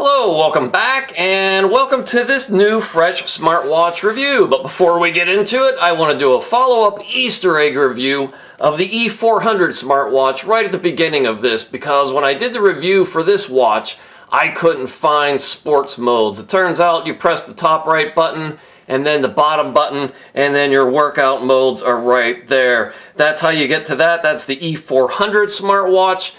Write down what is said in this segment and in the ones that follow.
Hello, welcome back, and welcome to this new fresh smartwatch review. But before we get into it, I want to do a follow-up Easter egg review of the E400 smartwatch right at the beginning of this, because when I did the review for this watch, I couldn't find sports modes. It turns out you press the top right button and then the bottom button, and then your workout modes are right there. That's how you get to that. That's the E400 smartwatch.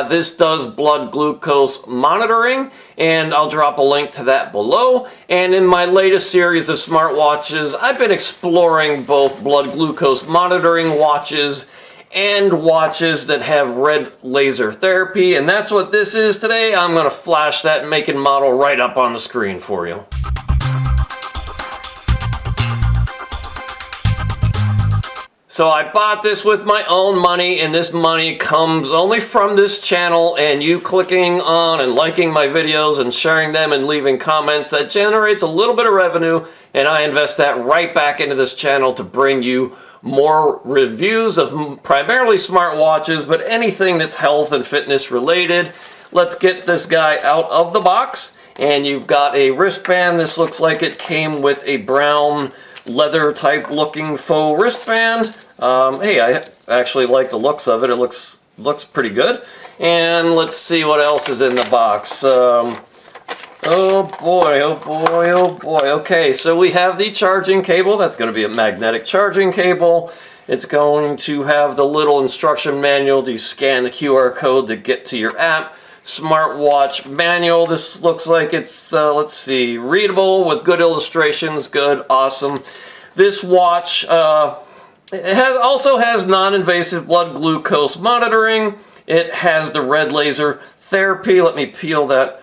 This does blood glucose monitoring, and I'll drop a link to that below. And in my latest series of smartwatches, I've been exploring both blood glucose monitoring watches and watches that have red laser therapy, and that's what this is today. I'm going to flash that make and model right up on the screen for you. So I bought this with my own money, and this money comes only from this channel and you clicking on and liking my videos and sharing them and leaving comments. That generates a little bit of revenue, and I invest that right back into this channel to bring you more reviews of primarily smartwatches, but anything that's health and fitness related. Let's get this guy out of the box, and you've got a wristband. This looks like it came with a brown leather type looking faux wristband. Hey, I actually like the looks of it. It looks pretty good. And let's see what else is in the box. Oh boy, oh boy, oh boy. Okay, so we have the charging cable. That's going to be a magnetic charging cable. It's going to have the little instruction manual to scan the QR code to get to your app. Smartwatch manual. This looks like it's, let's see, readable with good illustrations. Good, awesome. This watch also has non-invasive blood glucose monitoring. It has the red laser therapy. Let me peel that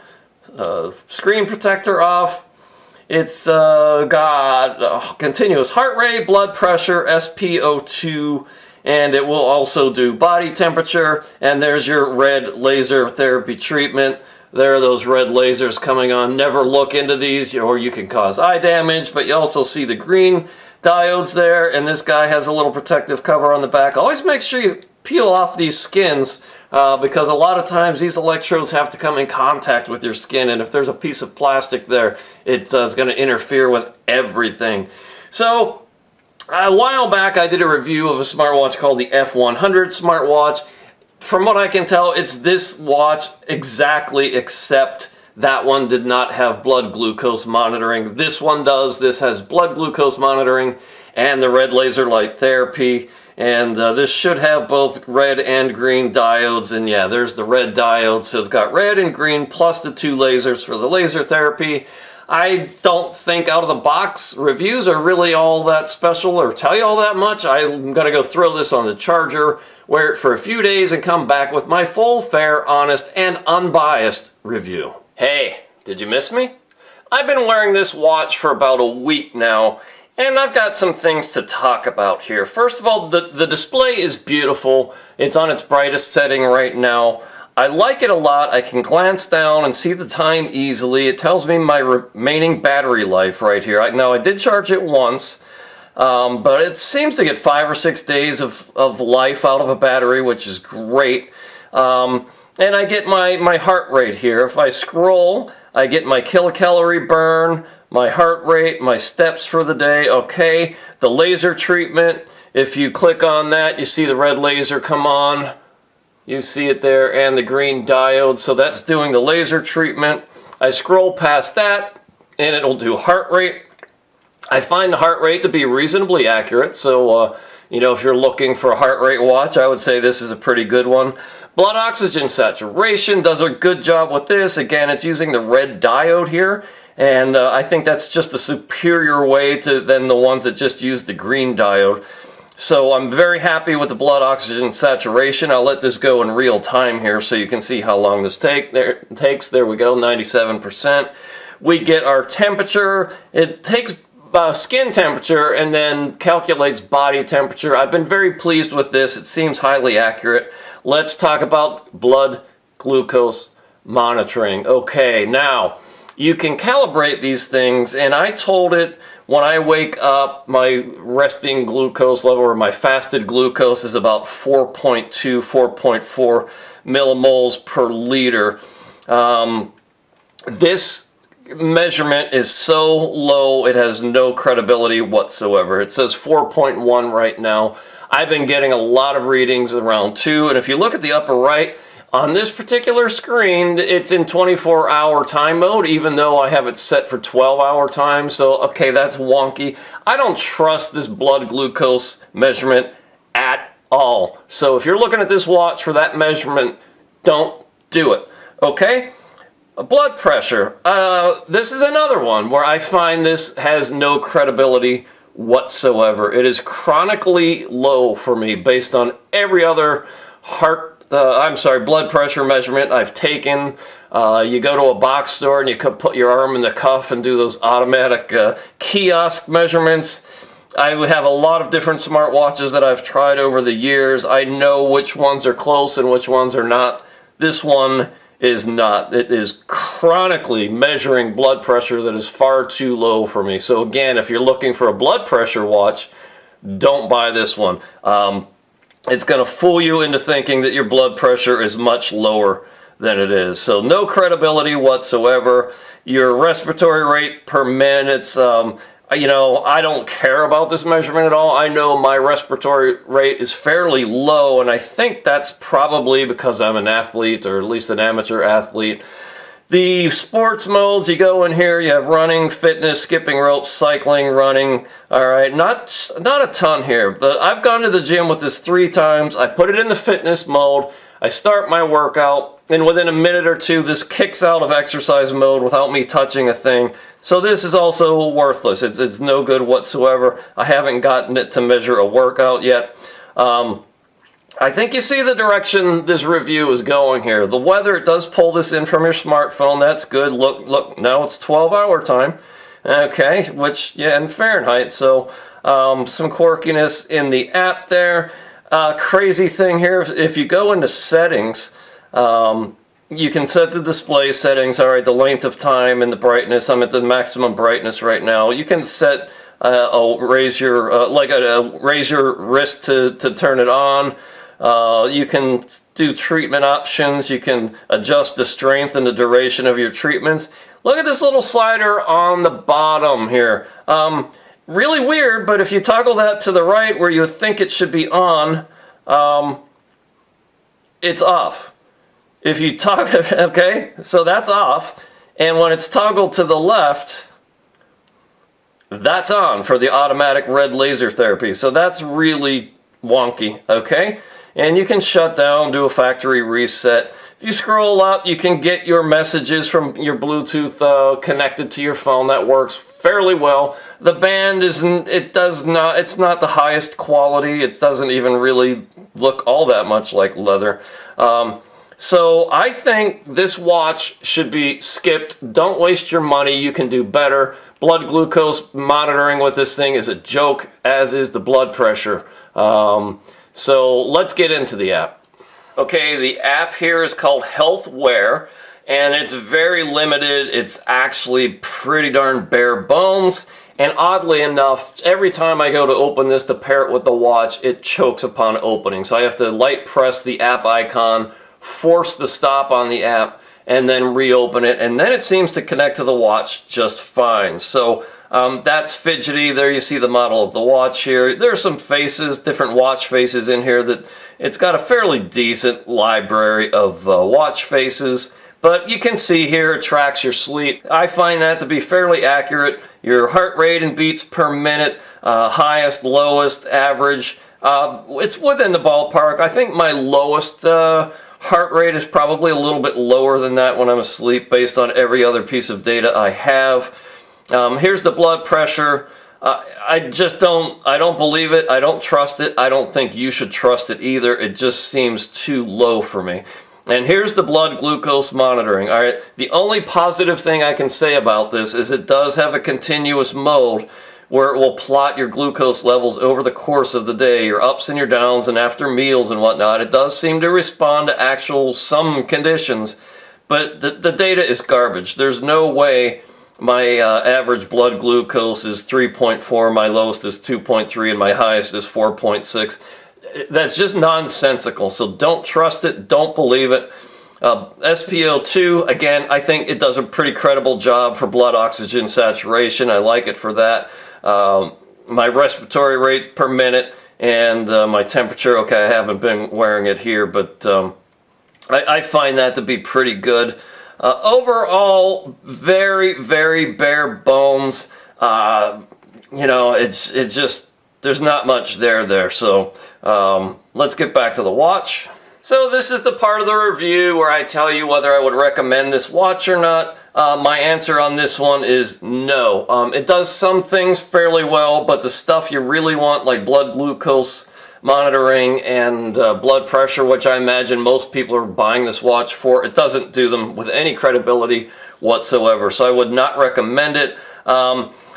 screen protector off. It's got continuous heart rate, blood pressure, SpO2, and it will also do body temperature. And there's your red laser therapy treatment. There are those red lasers coming on. Never look into these or you can cause eye damage, but you also see the green diodes there, and this guy has a little protective cover on the back. Always make sure you peel off these skins because a lot of times these electrodes have to come in contact with your skin, and if there's a piece of plastic there, it's going to interfere with everything. So a while back I did a review of a smartwatch called the F100 smartwatch. From what I can tell, it's this watch exactly, except that one did not have blood glucose monitoring. This one does. This has blood glucose monitoring and the red laser light therapy. And this should have both red and green diodes. And yeah, there's the red diode. So it's got red and green plus the two lasers for the laser therapy. I don't think out of the box reviews are really all that special or tell you all that much. I'm going to go throw this on the charger, wear it for a few days, and come back with my full, fair, honest, and unbiased review. Hey, did you miss me? I've been wearing this watch for about a week now, and I've got some things to talk about here. First of all, the display is beautiful. It's on its brightest setting right now. I like it a lot. I can glance down and see the time easily. It tells me my remaining battery life right here. Now, I did charge it once, but it seems to get 5 or 6 days of life out of a battery, which is great. And I get my heart rate here. If I scroll, I get my kilocalorie burn, my heart rate, my steps for the day. Okay, the laser treatment. If you click on that, you see the red laser come on. You see it there, and the green diode. So that's doing the laser treatment. I scroll past that, and it'll do heart rate. I find the heart rate to be reasonably accurate. So, you know, if you're looking for a heart rate watch, I would say this is a pretty good one. Blood oxygen saturation does a good job with this. Again, it's using the red diode here, and I think that's just a superior way than the ones that just use the green diode. So I'm very happy with the blood oxygen saturation. I'll let this go in real time here so you can see how long this takes. There we go, 97%. We get our temperature. It takes skin temperature and then calculates body temperature. I've been very pleased with this. It seems highly accurate. Let's talk about blood glucose monitoring. Okay, now you can calibrate these things, and I told it when I wake up, my resting glucose level or my fasted glucose is about 4.2, 4.4 millimoles per liter. This measurement is so low, it has no credibility whatsoever. It says 4.1 right now. I've been getting a lot of readings around 2, and if you look at the upper right, on this particular screen, it's in 24-hour time mode, even though I have it set for 12-hour time, so okay, that's wonky. I don't trust this blood glucose measurement at all. So if you're looking at this watch for that measurement, don't do it, okay? Blood pressure. This is another one where I find this has no credibility whatsoever. It is chronically low for me based on every other blood pressure measurement I've taken. You go to a box store and you can put your arm in the cuff and do those automatic kiosk measurements. I have a lot of different smartwatches that I've tried over the years. I know which ones are close and which ones are not. This one is not. It is chronically measuring blood pressure that is far too low for me. So again, if you're looking for a blood pressure watch, don't buy this one. It's going to fool you into thinking that your blood pressure is much lower than it is. So no credibility whatsoever. Your respiratory rate per minute's, you know, I don't care about this measurement at all. I know my respiratory rate is fairly low, and I think that's probably because I'm an athlete, or at least an amateur athlete. The sports modes, you go in here, you have running, fitness, skipping rope, cycling, running. All right, not a ton here, but I've gone to the gym with this 3 times. I put it in the fitness mode. I start my workout, and within a minute or two, this kicks out of exercise mode without me touching a thing. So this is also worthless. It's no good whatsoever. I haven't gotten it to measure a workout yet. I think you see the direction this review is going here. The weather, it does pull this in from your smartphone. That's good. Look, now it's 12-hour time. Okay, which, yeah, in Fahrenheit. So some quirkiness in the app there. Crazy thing here, if you go into settings, you can set the display settings. All right, the length of time and the brightness. I'm at the maximum brightness right now. You can set raise your wrist to turn it on. You can do treatment options. You can adjust the strength and the duration of your treatments. Look at this little slider on the bottom here. Really weird, but if you toggle that to the right where you think it should be on, it's off. If you toggle, okay, so that's off, and when it's toggled to the left, that's on for the automatic red laser therapy. So that's really wonky, okay? And you can shut down, do a factory reset. If you scroll up, you can get your messages from your Bluetooth connected to your phone. That works fairly well. The band it's not the highest quality. It doesn't even really look all that much like leather. So I think this watch should be skipped. Don't waste your money. You can do better. Blood glucose monitoring with this thing is a joke, as is the blood pressure. So let's get into the app. Okay, the app here is called Health Wear, and it's very limited. It's actually pretty darn bare bones. And oddly enough, every time I go to open this to pair it with the watch, it chokes upon opening. So I have to light press the app icon, force the stop on the app, and then reopen it, and then it seems to connect to the watch just fine. So that's fidgety. There you see the model of the watch here. There are some faces, different watch faces in here. That it's got a fairly decent library of watch faces, but you can see here it tracks your sleep. I find that to be fairly accurate. Your heart rate and beats per minute, highest, lowest, average. It's within the ballpark. I think my lowest heart rate is probably a little bit lower than that when I'm asleep based on every other piece of data I have. Here's the blood pressure. I don't believe it. I don't trust it. I don't think you should trust it either. It just seems too low for me. And here's the blood glucose monitoring. All right. The only positive thing I can say about this is it does have a continuous mode where it will plot your glucose levels over the course of the day, your ups and your downs, and after meals and whatnot. It does seem to respond to some conditions, but the data is garbage. There's no way my average blood glucose is 3.4, my lowest is 2.3, and my highest is 4.6. That's just nonsensical, so don't trust it, don't believe it. SpO2, again, I think it does a pretty credible job for blood oxygen saturation. I like it for that. My respiratory rate per minute and my temperature, okay, I haven't been wearing it here, but I find that to be pretty good. Overall, very, very bare bones. You know, it's just, there's not much there. So let's get back to the watch. So this is the part of the review where I tell you whether I would recommend this watch or not. My answer on this one is no. It does some things fairly well, but the stuff you really want, like blood glucose monitoring and blood pressure, which I imagine most people are buying this watch for, it doesn't do them with any credibility whatsoever. So I would not recommend it.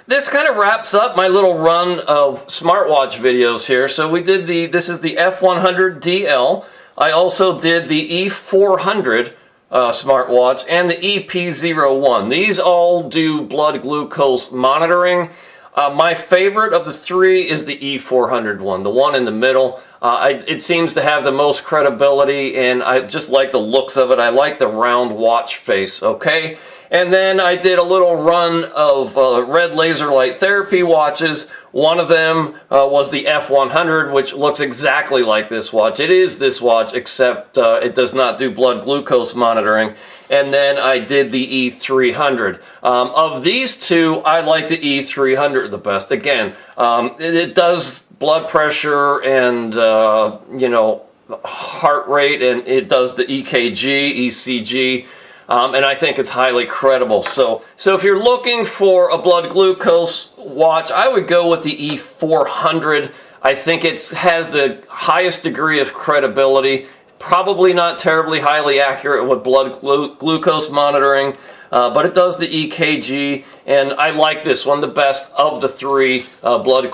This kind of wraps up my little run of smartwatch videos here. So we did this is the F100DL. I also did the E500 smartwatch and the EP01. These all do blood glucose monitoring. My favorite of the three is the E400 one, the one in the middle. It seems to have the most credibility, and I just like the looks of it. I like the round watch face, okay? And then I did a little run of red laser light therapy watches. One of them was the F100, which looks exactly like this watch. It is this watch, except it does not do blood glucose monitoring. And then I did the E300. Of these two, I like the E300 the best. Again, it does blood pressure and, you know, heart rate, and it does the EKG, ECG. And I think it's highly credible. So if you're looking for a blood glucose watch, I would go with the E400. I think it has the highest degree of credibility. Probably not terribly highly accurate with blood glucose monitoring, but it does the EKG, and I like this one the best of the three blood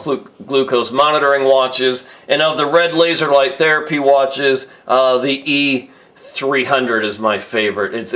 glucose monitoring watches. And of the red laser light therapy watches, the E300 is my favorite. It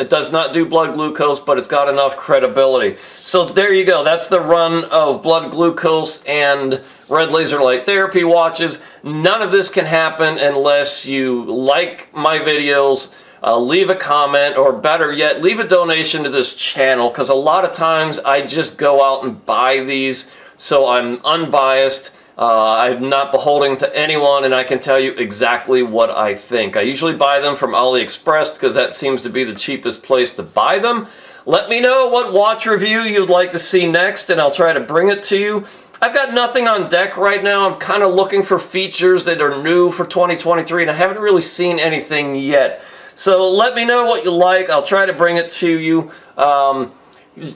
does not do blood glucose, but it's got enough credibility. So there you go. That's the run of blood glucose and red laser light therapy watches. None of this can happen unless you like my videos, leave a comment, or better yet, leave a donation to this channel, because a lot of times I just go out and buy these, so I'm unbiased. I'm not beholden to anyone, and I can tell you exactly what I think. I usually buy them from AliExpress because that seems to be the cheapest place to buy them. Let me know what watch review you'd like to see next, and I'll try to bring it to you. I've got nothing on deck right now. I'm kind of looking for features that are new for 2023, and I haven't really seen anything yet. So let me know what you like. I'll try to bring it to you.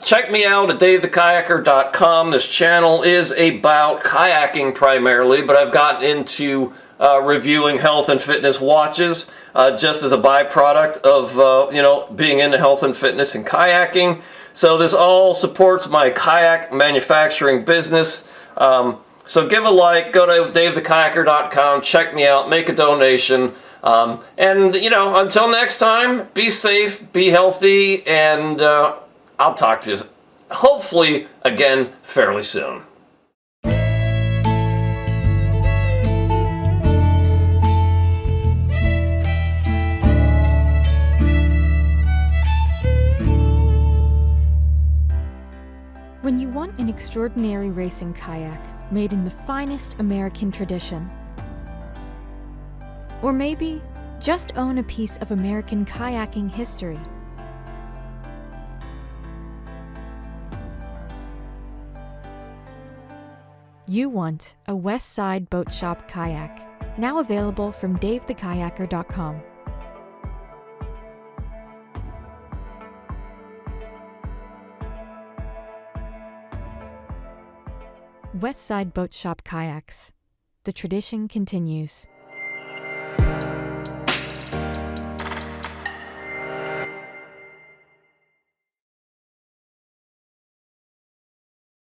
Check me out at davethekayaker.com. This channel is about kayaking primarily, but I've gotten into reviewing health and fitness watches just as a byproduct of you know, being into health and fitness and kayaking. So this all supports my kayak manufacturing business. So give a like, go to davethekayaker.com, check me out, make a donation. And, you know, until next time, be safe, be healthy, and I'll talk to you hopefully again fairly soon. When you want an extraordinary racing kayak made in the finest American tradition, or maybe just own a piece of American kayaking history, you want a West Side Boat Shop kayak, now available from davethekayaker.com. West Side Boat Shop kayaks. The tradition continues.